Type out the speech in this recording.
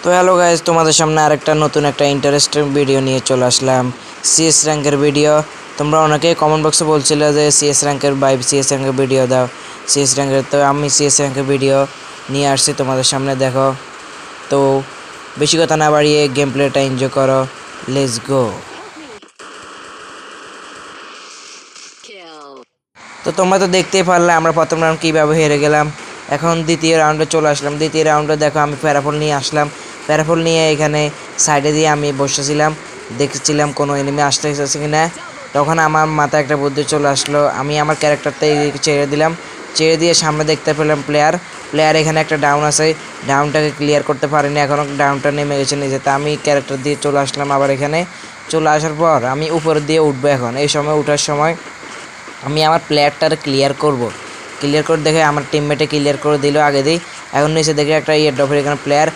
তো hello guys, তোমাদের সামনে আরেকটা নতুন একটা ইন্টারেস্টিং ভিডিও নিয়ে চলে আসলাম। সিএস র্যাঙ্কের ভিডিও। তোমরা অনেকেই কমেন্ট বক্সে বলছিলে যে সিএস র্যাঙ্কের সিএস র্যাঙ্কের ভিডিও দাও, সিএস র্যাঙ্কের। তো আমি সিএস র্যাঙ্কের ভিডিও নিয়ে আসছি তোমাদের সামনে, দেখো। তো বেশি কথা না বাড়িয়ে গেম প্লেটা এনজয় করো। Let's go. তো তোমরা তো দেখতেই পারলে আমরা প্রথম রাউন্ড কীভাবে হেরে গেলাম। এখন দ্বিতীয় রাউন্ডে চলে আসলাম। দ্বিতীয় রাউন্ডে দেখো আমি প্যারাফল নিয়ে আসলাম। প্যারাফল নিয়ে এখানে সাইডে দিয়ে আমি বসেছিলাম, দেখছিলাম কোনো এনিমি আসতে কি না। তখন আমার মাথায় একটা বুদ্ধি চলে আসলো, আমি আমার ক্যারেক্টারটা ছেড়ে দিলাম। ছেড়ে দিয়ে সামনে দেখতে পেলাম প্লেয়ার এখানে একটা ডাউন আছে। ডাউনটাকে ক্লিয়ার করতে পারিনি, এখনও ডাউনটা নেমে গেছে নিচে। তা আমি ক্যারেক্টার দিয়ে চলে আসলাম আবার এখানে। চলে আসার পর আমি উপর দিয়ে উঠবো। এখন এই সময় উঠার সময় আমি আমার প্লেয়ারটার ক্লিয়ার করে দেখে আমার টিমমেটে ক্লিয়ার করে দিল আগে দিই। এখন নিচে দেখে একটা ড্রপের এখানে প্লেয়ার